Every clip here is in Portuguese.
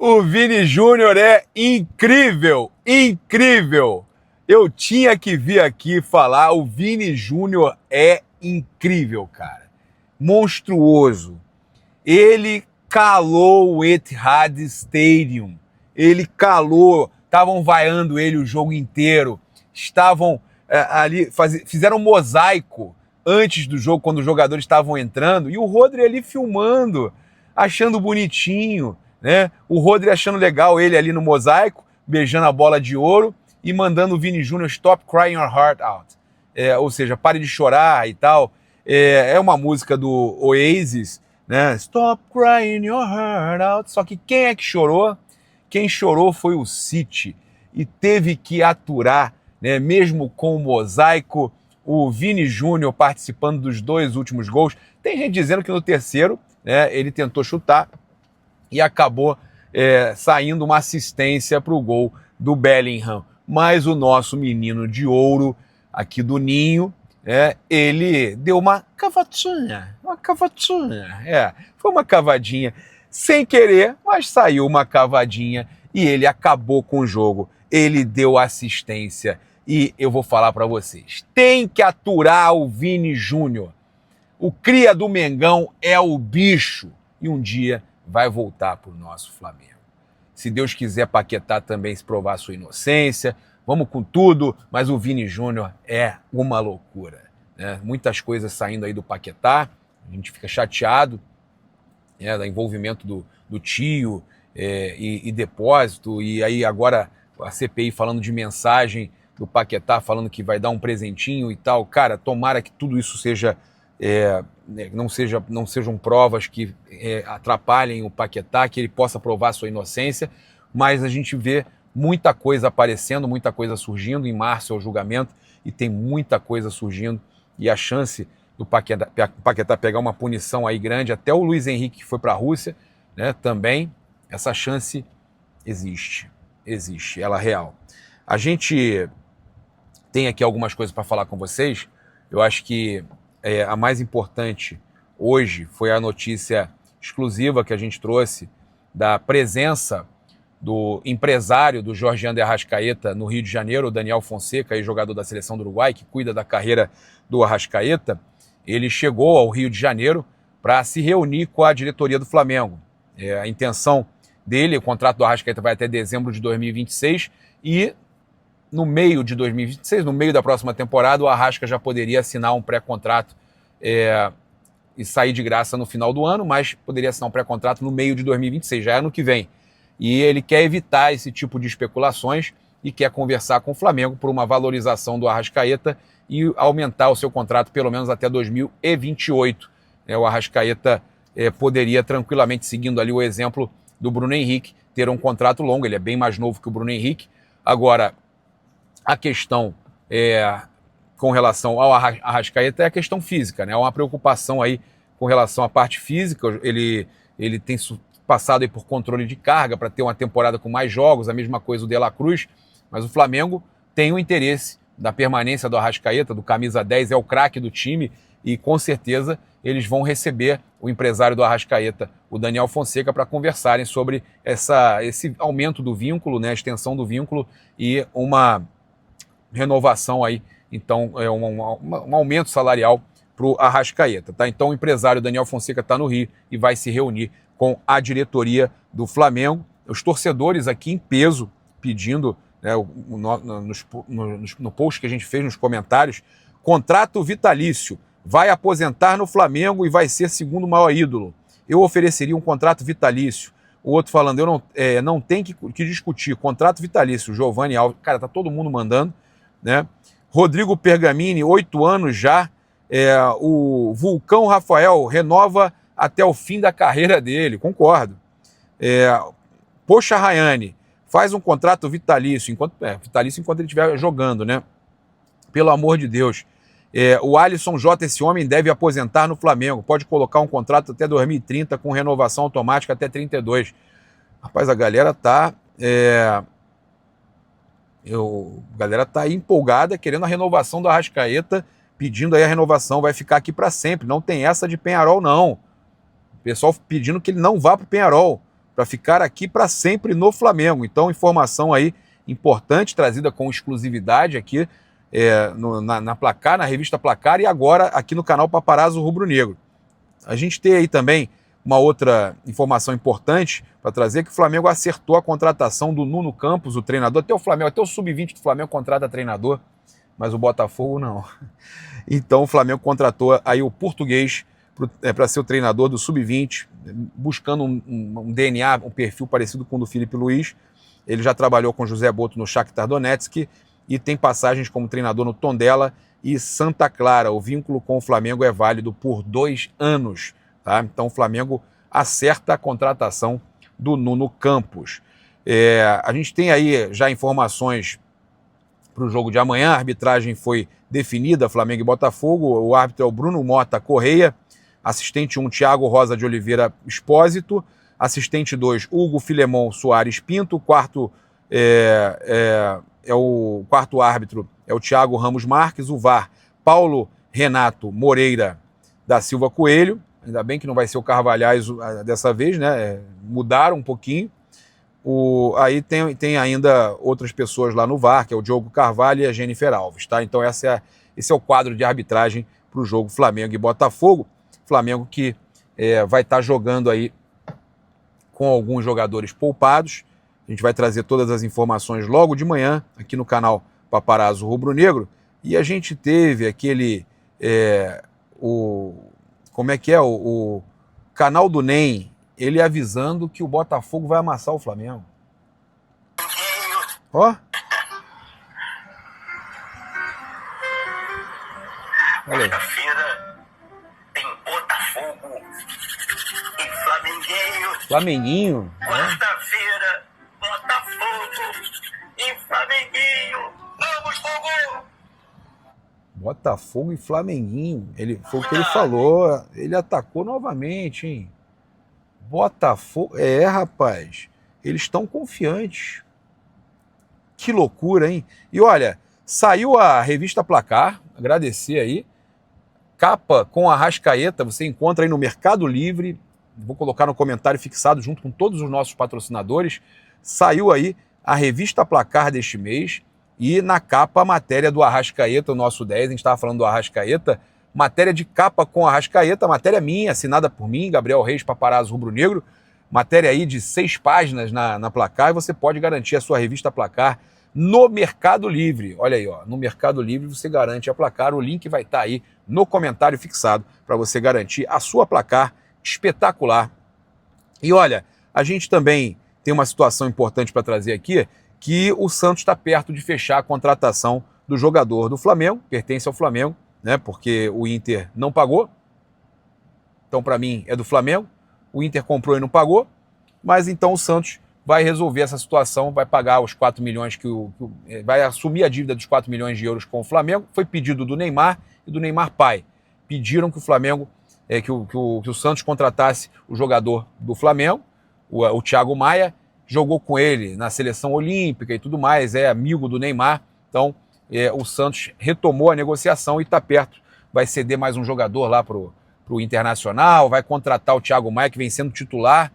O Vini Júnior é incrível, incrível. Eu tinha que vir aqui falar, o Vini Júnior é incrível, cara. Monstruoso. Ele calou o Etihad Stadium. Ele calou, estavam vaiando ele o jogo inteiro. Estavam ali, fizeram um mosaico antes do jogo, quando os jogadores estavam entrando, e o Rodri ali filmando, achando bonitinho, né? O Rodri achando legal ele ali no mosaico, beijando a bola de ouro e mandando o Vini Júnior Stop Crying Your Heart Out. Ou seja, pare de chorar e tal. É uma música do Oasis, né? Stop Crying Your Heart Out. Só que quem é que chorou? Quem chorou foi o City e teve que aturar, né? Mesmo com o mosaico, o Vini Júnior participando dos 2 últimos gols. Tem gente dizendo que no terceiro, né, ele tentou chutar e acabou saindo uma assistência para o gol do Bellingham. Mas o nosso menino de ouro aqui do Ninho, ele deu uma cavadinha. Foi uma cavadinha sem querer, mas saiu uma cavadinha e ele acabou com o jogo. Ele deu assistência e eu vou falar para vocês, tem que aturar o Vini Júnior. O cria do Mengão é o bicho e um dia vai voltar para o nosso Flamengo. Se Deus quiser, Paquetá também se provar sua inocência, vamos com tudo, mas o Vini Júnior é uma loucura, né? Muitas coisas saindo aí do Paquetá, a gente fica chateado, do envolvimento do tio e depósito, e aí agora a CPI falando de mensagem do Paquetá, falando que vai dar um presentinho e tal. Cara, tomara que tudo isso seja... não sejam provas que atrapalhem o Paquetá, que ele possa provar sua inocência, mas a gente vê muita coisa aparecendo, muita coisa surgindo. Em março é o julgamento e tem muita coisa surgindo, e a chance do Paquetá pegar uma punição aí grande, até o Luiz Henrique que foi para a Rússia, né, também, essa chance existe, ela é real. A gente tem aqui algumas coisas para falar com vocês. Eu acho que a mais importante hoje foi a notícia exclusiva que a gente trouxe da presença do empresário do Jorge Ander Arrascaeta no Rio de Janeiro, o Daniel Fonseca, jogador da seleção do Uruguai, que cuida da carreira do Arrascaeta. Ele chegou ao Rio de Janeiro para se reunir com a diretoria do Flamengo. A intenção dele, o contrato do Arrascaeta vai até dezembro de 2026 e no meio de 2026, no meio da próxima temporada, o Arrasca já poderia assinar um pré-contrato e sair de graça no final do ano, mas poderia assinar um pré-contrato no meio de 2026, já é ano que vem. E ele quer evitar esse tipo de especulações e quer conversar com o Flamengo por uma valorização do Arrascaeta e aumentar o seu contrato pelo menos até 2028. O Arrascaeta poderia tranquilamente, seguindo ali o exemplo do Bruno Henrique, ter um contrato longo. Ele é bem mais novo que o Bruno Henrique. Agora, a questão com relação ao Arrascaeta é a questão física, né? Há uma preocupação aí com relação à parte física. Ele tem passado aí por controle de carga para ter uma temporada com mais jogos, a mesma coisa o De La Cruz, mas o Flamengo tem o interesse da permanência do Arrascaeta, do camisa 10, é o craque do time, e com certeza eles vão receber o empresário do Arrascaeta, o Daniel Fonseca, para conversarem sobre esse aumento do vínculo, né, a extensão do vínculo e uma renovação aí, então um aumento salarial para o Arrascaeta, tá? Então o empresário Daniel Fonseca está no Rio e vai se reunir com a diretoria do Flamengo. Os torcedores aqui em peso pedindo, né, no post que a gente fez nos comentários, contrato vitalício, vai aposentar no Flamengo e vai ser segundo maior ídolo. Eu ofereceria um contrato vitalício. O outro falando, não tem que discutir, contrato vitalício, Giovanni Alves, cara, tá todo mundo mandando, né? Rodrigo Pergamini, 8 anos já, o Vulcão Rafael renova até o fim da carreira dele, concordo. Poxa Rayane, faz um contrato vitalício enquanto ele estiver jogando, né? Pelo amor de Deus. O Alisson J, esse homem deve aposentar no Flamengo, pode colocar um contrato até 2030 com renovação automática até 32. Rapaz, a galera tá aí empolgada, querendo a renovação do Arrascaeta, pedindo aí a renovação, vai ficar aqui para sempre, não tem essa de Penharol não. O pessoal pedindo que ele não vá para o Penharol. para ficar aqui para sempre no Flamengo. Então, informação aí importante, trazida com exclusividade aqui na Placar, na revista Placar, e agora aqui no canal Paparazzo Rubro Negro. A gente tem aí também uma outra informação importante para trazer, que o Flamengo acertou a contratação do Nuno Campos, o treinador. Até o Flamengo, até o Sub-20 do Flamengo contrata treinador, mas o Botafogo não. Então o Flamengo contratou aí o português para ser o treinador do Sub-20, buscando um DNA, um perfil parecido com o do Felipe Luiz. Ele já trabalhou com José Boto no Shakhtar Donetsk e tem passagens como treinador no Tondela e Santa Clara. O vínculo com o Flamengo é válido por 2 anos. Tá? Então o Flamengo acerta a contratação do Nuno Campos. A gente tem aí já informações para o jogo de amanhã. A arbitragem foi definida, Flamengo e Botafogo. O árbitro é o Bruno Mota Correia. Assistente 1, Thiago Rosa de Oliveira Expósito. Assistente 2, Hugo Filemon Soares Pinto. O quarto árbitro é o Thiago Ramos Marques. O VAR, Paulo Renato Moreira da Silva Coelho. Ainda bem que não vai ser o Carvalhais dessa vez, né? Mudaram um pouquinho. Aí tem ainda outras pessoas lá no VAR, que é o Diogo Carvalho e a Jennifer Alves, tá? Então esse é o quadro de arbitragem para o jogo Flamengo e Botafogo. Flamengo que vai estar jogando aí com alguns jogadores poupados. A gente vai trazer todas as informações logo de manhã aqui no canal Paparazzo Rubro Negro. E a gente teve aquele o canal do NEM, ele avisando que o Botafogo vai amassar o Flamengo. Ó. Quarta-feira tem Botafogo e Flamenguinho. Flamenguinho? Quarta-feira, Botafogo e Flamenguinho. Vamos, Fogo! Botafogo e Flamenguinho. Foi o que ele falou. Ele atacou novamente, hein? Botafogo. Rapaz. Eles estão confiantes. Que loucura, hein? E olha, saiu a revista Placar. Agradecer aí. Capa com a Arrascaeta. Você encontra aí no Mercado Livre. Vou colocar no comentário fixado junto com todos os nossos patrocinadores. Saiu aí a revista Placar deste mês. E na capa a matéria do Arrascaeta, o nosso 10, a gente estava falando do Arrascaeta, matéria de capa com Arrascaeta, matéria minha, assinada por mim, Gabriel Reis, Paparazzo Rubro Negro, matéria aí de 6 páginas na Placar, e você pode garantir a sua revista Placar no Mercado Livre. Olha aí, ó, no Mercado Livre você garante a Placar, o link vai estar aí no comentário fixado para você garantir a sua Placar espetacular. E olha, a gente também tem uma situação importante para trazer aqui, que o Santos está perto de fechar a contratação do jogador do Flamengo, pertence ao Flamengo, né? Porque o Inter não pagou. Então, para mim, é do Flamengo. O Inter comprou e não pagou. Mas então o Santos vai resolver essa situação, vai pagar os 4 milhões vai assumir a dívida dos 4 milhões de euros com o Flamengo. Foi pedido do Neymar e do Neymar pai. Pediram que o Flamengo, que o Santos contratasse o jogador do Flamengo, o Thiago Maia. Jogou com ele na seleção olímpica e tudo mais, é amigo do Neymar. Então, o Santos retomou a negociação e está perto. Vai ceder mais um jogador lá para o Internacional, vai contratar o Thiago Maia, que vem sendo titular,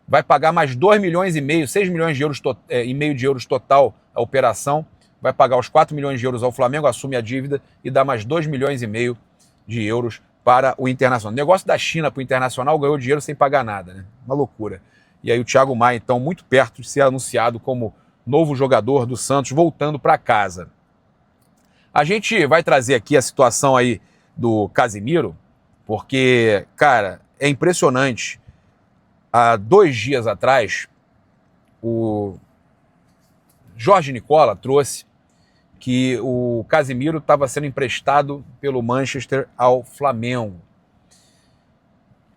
vai pagar mais 2 milhões e meio, 6 milhões de euros e meio de euros total a operação, vai pagar os 4 milhões de euros ao Flamengo, assume a dívida e dá mais 2 milhões e meio de euros para o Internacional. O negócio da China para o Internacional ganhou dinheiro sem pagar nada, né? Uma loucura. E aí o Thiago Maia, então, muito perto de ser anunciado como novo jogador do Santos, voltando para casa. A gente vai trazer aqui a situação aí do Casimiro, porque, cara, é impressionante. Há 2 dias atrás, o Jorge Nicola trouxe que o Casimiro estava sendo emprestado pelo Manchester ao Flamengo.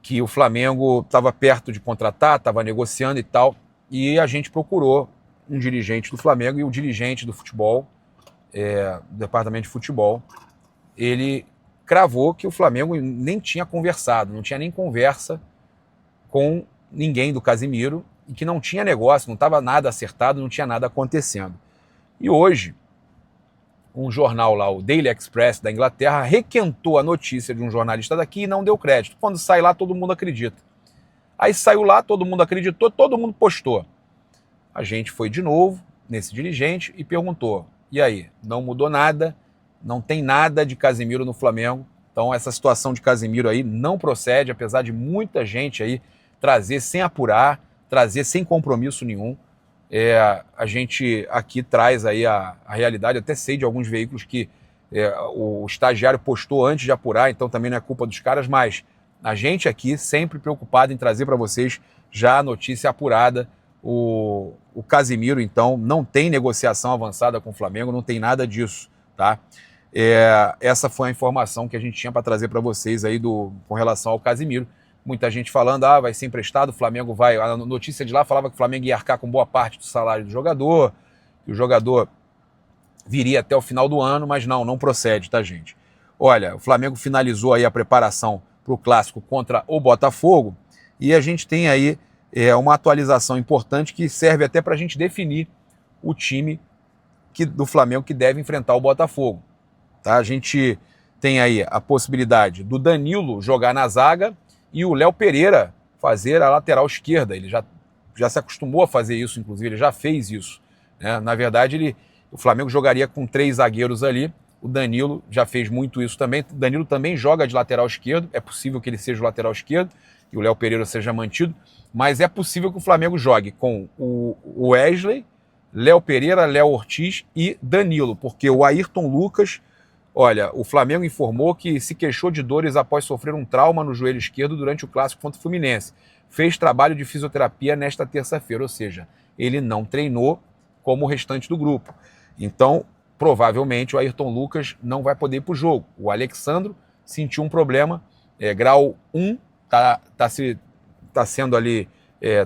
Que o Flamengo estava perto de contratar, estava negociando e tal, e a gente procurou um dirigente do Flamengo, e o dirigente do futebol, do departamento de futebol, ele cravou que o Flamengo nem tinha conversado, não tinha nem conversa com ninguém do Casimiro, e que não tinha negócio, não estava nada acertado, não tinha nada acontecendo. E hoje, um jornal lá, o Daily Express da Inglaterra, requentou a notícia de um jornalista daqui e não deu crédito. Quando sai lá, todo mundo acredita. Aí saiu lá, todo mundo acreditou, todo mundo postou. A gente foi de novo nesse dirigente e perguntou, e aí, não mudou nada, não tem nada de Casemiro no Flamengo, então essa situação de Casemiro aí não procede, apesar de muita gente aí trazer sem apurar, trazer sem compromisso nenhum. A gente aqui traz aí a realidade, até sei de alguns veículos que o estagiário postou antes de apurar, então também não é culpa dos caras, mas a gente aqui sempre preocupado em trazer para vocês já a notícia apurada. O Casemiro, então, não tem negociação avançada com o Flamengo, não tem nada disso, tá? Essa foi a informação que a gente tinha para trazer para vocês aí com relação ao Casemiro. Muita gente falando, vai ser emprestado, o Flamengo vai... A notícia de lá falava que o Flamengo ia arcar com boa parte do salário do jogador, que o jogador viria até o final do ano, mas não procede, tá, gente? Olha, o Flamengo finalizou aí a preparação para o Clássico contra o Botafogo e a gente tem aí uma atualização importante que serve até para a gente definir o time do Flamengo que deve enfrentar o Botafogo. Tá? A gente tem aí a possibilidade do Danilo jogar na zaga e o Léo Pereira fazer a lateral esquerda. Ele já se acostumou a fazer isso, inclusive, ele já fez isso. Né? Na verdade, o Flamengo jogaria com 3 zagueiros ali. O Danilo já fez muito isso também. O Danilo também joga de lateral esquerdo. É possível que ele seja o lateral esquerdo e o Léo Pereira seja mantido. Mas é possível que o Flamengo jogue com o Wesley, Léo Pereira, Léo Ortiz e Danilo. Porque o Ayrton Lucas, olha, o Flamengo informou que se queixou de dores após sofrer um trauma no joelho esquerdo durante o Clássico contra o Fluminense. Fez trabalho de fisioterapia nesta terça-feira, ou seja, ele não treinou como o restante do grupo. Então, provavelmente o Ayrton Lucas não vai poder ir para o jogo. O Alexandro sentiu um problema, grau 1, está sendo ali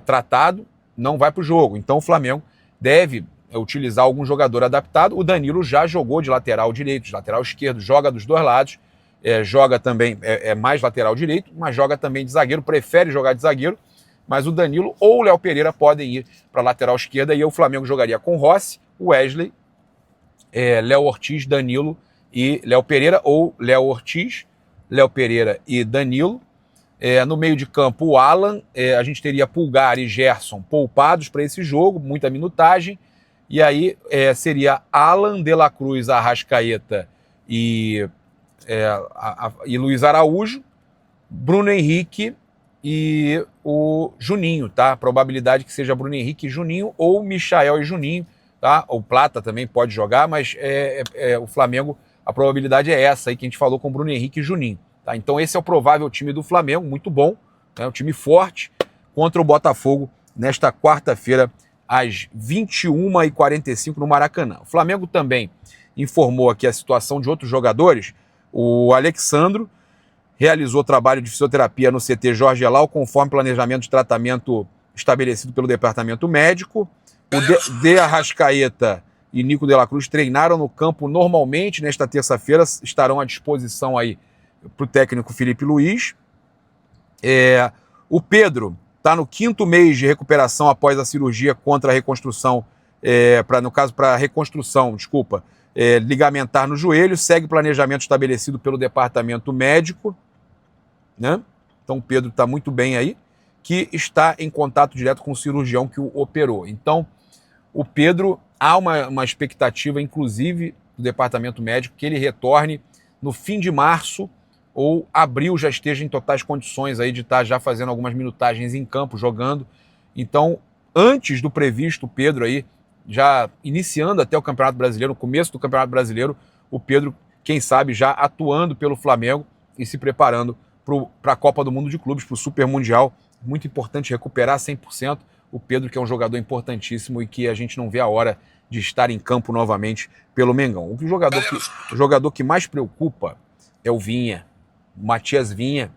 tratado, não vai para o jogo. Então o Flamengo deve utilizar algum jogador adaptado. O Danilo já jogou de lateral direito, de lateral esquerdo, joga dos dois lados, joga também, mais lateral direito, mas joga também de zagueiro, prefere jogar de zagueiro, mas o Danilo ou o Léo Pereira podem ir para a lateral esquerda e o Flamengo jogaria com Rossi, Wesley, Léo Ortiz, Danilo e Léo Pereira, ou Léo Ortiz, Léo Pereira e Danilo. No meio de campo, o Alan, a gente teria Pulgar e Gerson poupados para esse jogo, muita minutagem, e aí seria Alan, De La Cruz, Arrascaeta e Luiz Araújo, Bruno Henrique e o Juninho, tá? A probabilidade que seja Bruno Henrique e Juninho, ou Michael e Juninho, tá? O Plata também pode jogar, mas o Flamengo, a probabilidade é essa aí que a gente falou com Bruno Henrique e Juninho. Tá? Então esse é o provável time do Flamengo, muito bom, né? Um time forte contra o Botafogo nesta quarta-feira às 21h45 no Maracanã. O Flamengo também informou aqui a situação de outros jogadores. O Alexandro realizou trabalho de fisioterapia no CT Jorge Elal, conforme planejamento de tratamento estabelecido pelo departamento médico. O De Arrascaeta e Nico de la Cruz treinaram no campo normalmente nesta terça-feira, estarão à disposição aí para o técnico Felipe Luiz. O Pedro está no 5º mês de recuperação após a cirurgia contra a reconstrução, para a reconstrução, ligamentar no joelho, segue o planejamento estabelecido pelo departamento médico, né? Então o Pedro está muito bem aí, que está em contato direto com o cirurgião que o operou. Então o Pedro, há uma expectativa, inclusive, do departamento médico, que ele retorne no fim de março ou abril, já esteja em totais condições aí de estar já fazendo algumas minutagens em campo, jogando. Então, antes do previsto, o Pedro aí, já iniciando até o Campeonato Brasileiro, no começo do Campeonato Brasileiro, o Pedro, quem sabe, já atuando pelo Flamengo e se preparando para a Copa do Mundo de Clubes, para o Super Mundial. Muito importante recuperar 100%. O Pedro, que é um jogador importantíssimo e que a gente não vê a hora de estar em campo novamente pelo Mengão. O jogador que mais preocupa é o Vinha. O Matias Vinha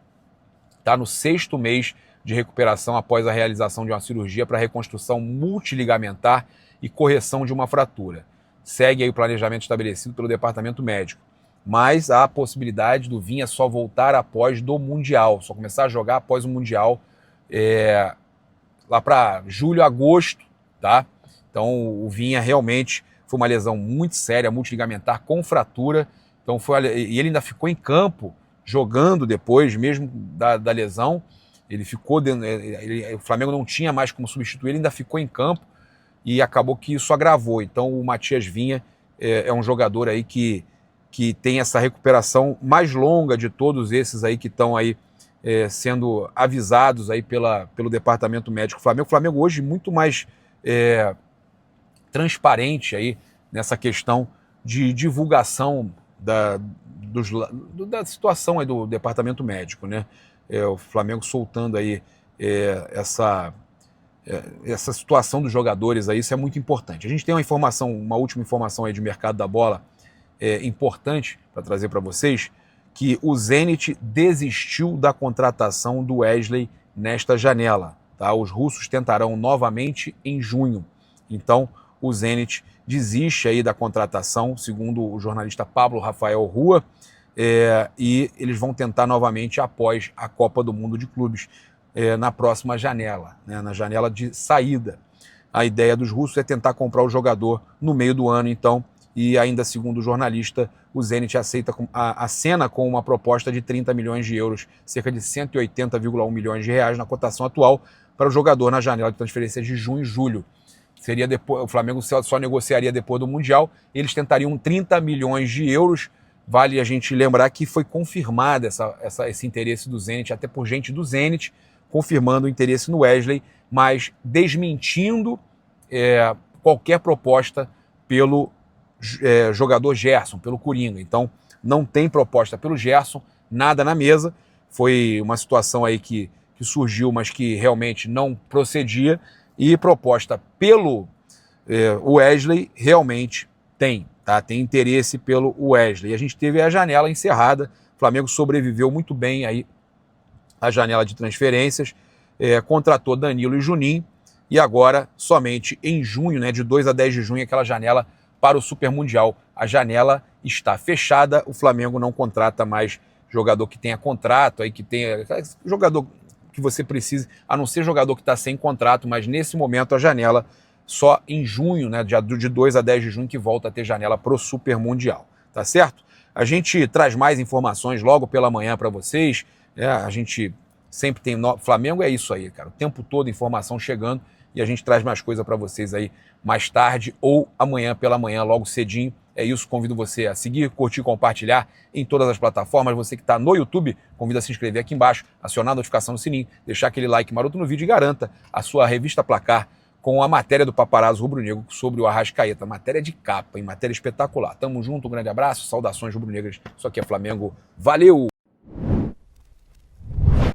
está no 6º mês de recuperação após a realização de uma cirurgia para reconstrução multiligamentar e correção de uma fratura. Segue aí o planejamento estabelecido pelo departamento médico. Mas há a possibilidade do Vinha só voltar após do Mundial, só começar a jogar após o Mundial, lá para julho, agosto, tá? Então o Vinha realmente foi uma lesão muito séria, multiligamentar, com fratura. Então e ele ainda ficou em campo, jogando depois, mesmo da lesão. Ele ficou o Flamengo não tinha mais como substituir, ele ainda ficou em campo e acabou que isso agravou. Então o Matias Vinha é um jogador aí que tem essa recuperação mais longa de todos esses aí que estão aí sendo avisados aí pelo departamento médico do Flamengo. O Flamengo hoje muito mais transparente aí nessa questão de divulgação da situação aí do departamento médico, né? O Flamengo soltando aí essa situação dos jogadores aí, isso é muito importante. A gente tem uma última informação aí de mercado da bola importante para trazer para vocês, que o Zenit desistiu da contratação do Wesley nesta janela. Tá? Os russos tentarão novamente em junho. Então, o Zenit desiste aí da contratação, segundo o jornalista Pablo Rafael Rua, e eles vão tentar novamente após a Copa do Mundo de Clubes, na próxima janela, né, na janela de saída. A ideia dos russos é tentar comprar o jogador no meio do ano, então, e ainda segundo o jornalista, o Zenit acena com uma proposta de 30 milhões de euros, cerca de 180,1 milhões de reais na cotação atual, para o jogador na janela de transferência de junho e julho. Seria depois, o Flamengo só negociaria depois do Mundial, eles tentariam 30 milhões de euros. Vale a gente lembrar que foi confirmado esse interesse do Zenit, até por gente do Zenit, confirmando o interesse no Wesley, mas desmentindo qualquer proposta pelo jogador Gerson, pelo Coringa. Então, não tem proposta pelo Gerson, nada na mesa. Foi uma situação aí que surgiu, mas que realmente não procedia. E proposta pelo Wesley realmente tem, tá? Tem interesse pelo Wesley. E a gente teve a janela encerrada, o Flamengo sobreviveu muito bem aí a janela de transferências, contratou Danilo e Juninho, e agora somente em junho, né, de 2 a 10 de junho, aquela janela para o Super Mundial. A janela está fechada, o Flamengo não contrata mais jogador que tenha contrato, aí que tenha jogador que você precise, a não ser jogador que está sem contrato, mas nesse momento a janela só em junho, né, de 2 a 10 de junho, que volta a ter janela para o Super Mundial, tá certo? A gente traz mais informações logo pela manhã para vocês, a gente sempre tem... Flamengo é isso aí, cara, o tempo todo informação chegando, e a gente traz mais coisa para vocês aí mais tarde ou amanhã pela manhã, logo cedinho. É isso, convido você a seguir, curtir, compartilhar em todas as plataformas. Você que está no YouTube, convido a se inscrever aqui embaixo, acionar a notificação no sininho, deixar aquele like maroto no vídeo e garanta a sua revista Placar com a matéria do Paparazzo Rubro-Negro sobre o Arrascaeta. Matéria de capa, matéria espetacular. Tamo junto, um grande abraço, saudações rubro-negras. Isso aqui é Flamengo. Valeu!